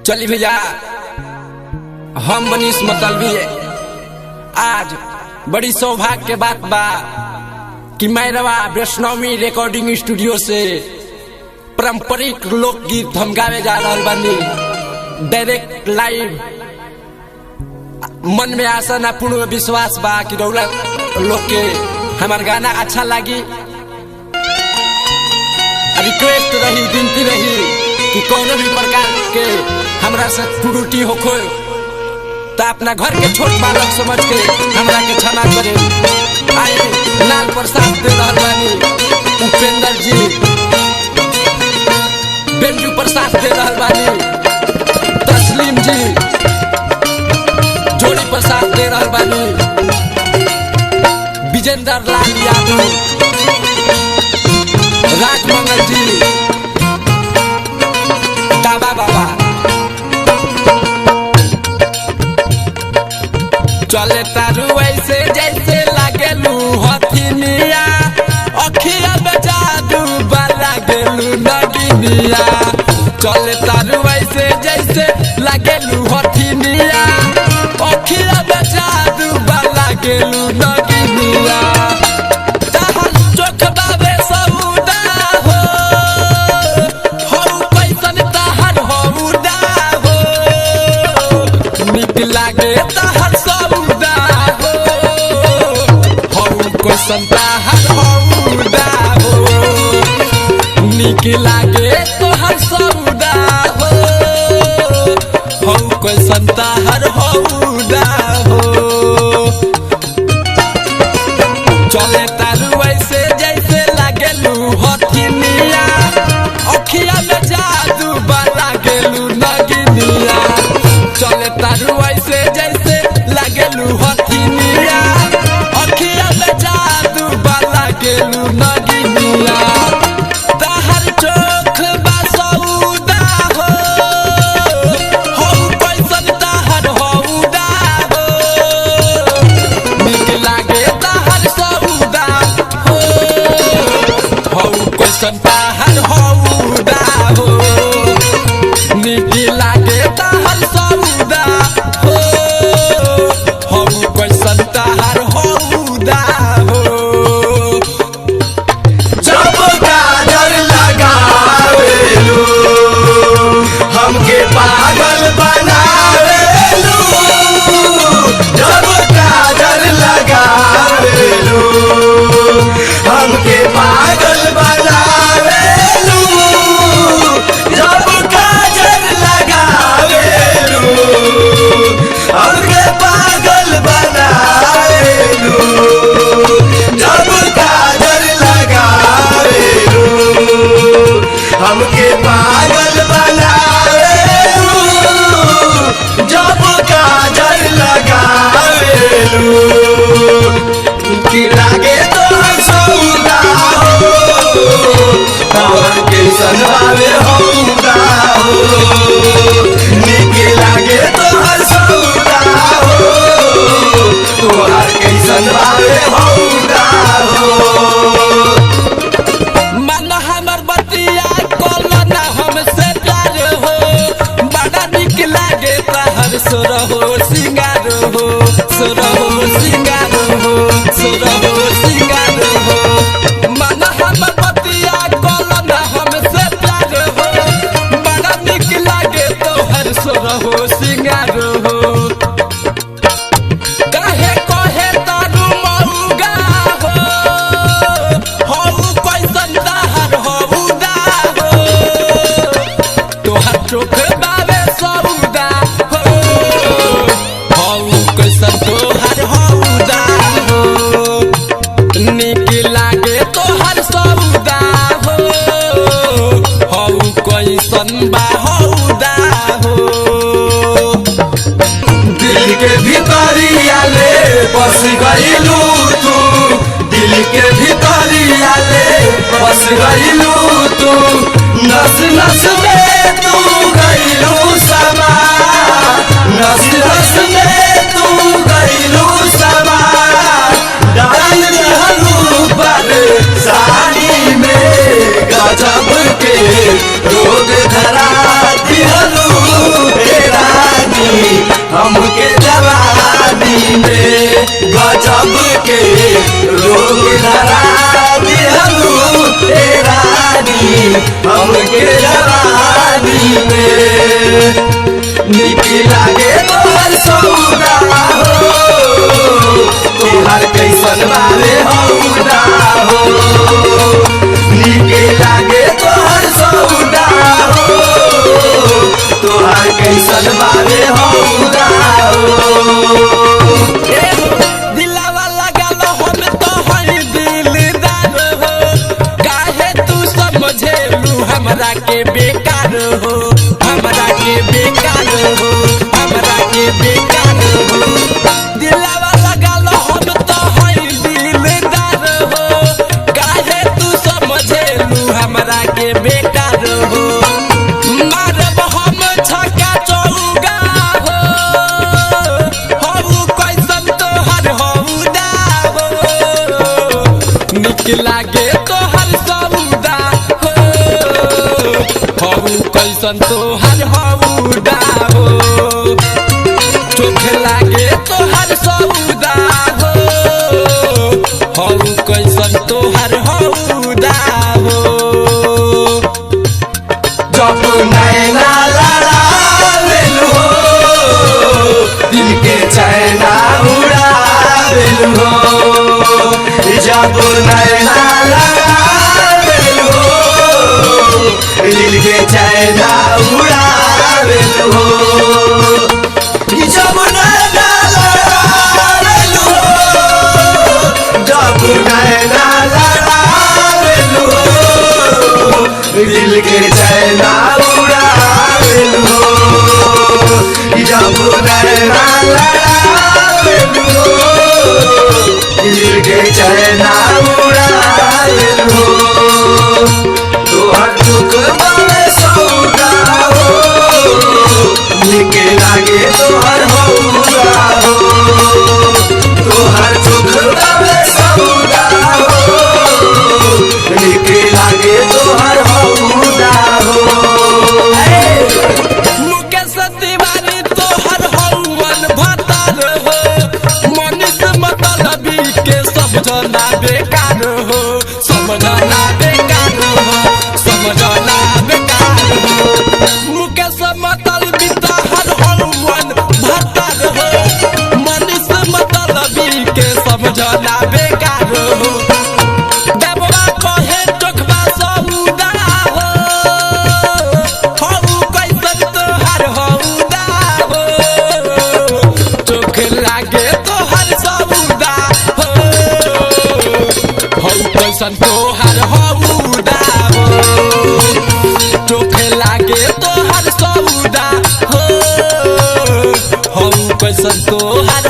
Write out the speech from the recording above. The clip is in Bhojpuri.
चली भैया, हम मनीष मतलबी आज बड़ी सौभाग्य के बात बा कि मैरवा वैष्णवी रिकॉर्डिंग स्टूडियो से पारंपरिक लोकगीत हम गावे जा रहा बानी। डायरेक्ट लाइव मन में आशा ना पूर्ण विश्वास बा कि रौला लोग के हमार गाना अच्छा लगी। रिक्वेस्ट रही, विनती रही कि कोनो भी प्रकार के हमरा से त्रुटि होखो तो अपना घर के छोट बालक समझ के हमरा के क्षमा करे। आए लाल प्रसाद दे रहल बानी उपेंद्र जी, बेंजू प्रसाद दे रहल बानी तस्लीम जी, जोड़ी प्रसाद दे रहल बानी विजेंद्र लाल यादव, राजमंगल जी, दावा बाबा। चले तारू ऐसे जैसे लागेलू हथिनिया, अखिया में जादू लागेलू नगिनिया। चले तारू ऐसे जैसे लागेलू हथिनिया, अखिया में जादू लागेलू नगिनिया। ताहर चोख बाबे सौदा हो, हौ कैसन ताहर हौदा हो, निक लागे ताहर सौदा हो, हौ कैसन ताहर हौदा हो, निक लागे तोहर सौदा हो, हौ कैसन ताहर हौदा हो। चले तारू ऐसे जैसे लागेलू हथिनिया, अखिया में जादू लागेलू नगिनिया। चले तारू ऐसे जैसे लागेलू हथिनिया, अखिया में जादू लागेलू नगिनिया। ताहर चोख बा सौदा हो, हौ कैसन ताहर हौदा हो, निक लागे ताहर सौदा हो, हौ कैसन ताहर हौदा हो, निक लागे ताहर सौदा हो, हौ कैसन ताहर हौदा हो। जब काजल लगावेलू हमके पागल बनावेलू, जब काजल लगावेलू हमके पागल बनावेलू, जब काजल लगावेलू हमके पागल बनावेलू, जब काजल लगावेलू हमके पागल बनावेलू, जब काजल लगावेलू कि लागे तो सौदा हो, तोहर कैसन बावे हौदा हो, निक लागे तोहर सौदा हो, तोहर कैसन बावे हौदा हो। मन हमर बतिया कोला ना हमसे प्यार हो, बड़ा निक लागे ताहर सोरहो सिंगार हो, सोरहो सिंगार हो, सोरहो सिंगार हो। मन हमर बतिया कोला ना हमसे प्यार हो, बड़ा निक लागे तोहर सोरहो सिंगार हो। काहे कहे तारू मौगा हो, हौ कैसन ताहर हौदा हो, तोहर चोख बावे सौदा हो, हौ कैसन तोहर हौदा हो, निक लागे तोहर सौदा हो, हौ कैसन बा हौदा हो। दिल के भितरिया ले बस गइलू तू, दिल के भितरिया ले बस गइलू तू, नस नस में तू गइलू समा, नस नस में तू गइलू समा, डाल रहलू पर साड़ी में गजब के रोग धरा दिहलू, निक लागे तोहर सौदा हो तोहर कैसन बारे हौदा हो निक लागे तोहर सौदा हो तोहर कैसन बारे हौदा हो दिलावा लगल हम तोहर दिलदार हो काहे तू समझेलू हमरा के बेकार हो हमरा के बेकार हो हमरा के बेकार हो दिलावा लगल हम तोहर दिलदार हो काहे तू समझेलू हमरा के बेकार हो मारब हम छक्का चौका हो हऊ कैसन तोहर हौदा हो निक लागे तोहर सौदा हो हऊ कैसन तोहर हौदा हो चोख लागे तोहर सौदा हो हऊ कैसन तोहर हौदा हो जब नैना लड़ावेलू हो दिल के चैना उड़ावेलू हो जब नैना लड़ावेलू हो दिल के चैना उड़ावेलू हो जब नैना लड़ावेलू हो जब नैना लड़ावेलू हो दिल के चैना उड़ावेलू हो जब नैना लड़ावेलू हो दिल के चैना उड़ावेलू हो तोहर दुख बावे सौदा हो निक लागे तोहर हौदा हो तोहर दुख बावे सौदा हो निक लागे तोहर हौदा हो मुकेश तिवारी तोहर हौवन भतार हो मनीष मतलबी के समझना बेकार हो समझना बेकार हो समझना बेकार हो मुकेश मतलबी तोहर हौवन भतार हो मनीष मतलबी के समझना बेकार हो देववा कहे टोकबा सौदा हो हऊ कैसन तोहर हौदा हो चोख लागे तोहर सौदा हो हऊ कैसन तोहर हौदा हो चोख लागे तोहर सौदा हो हऊ कैसन तोहर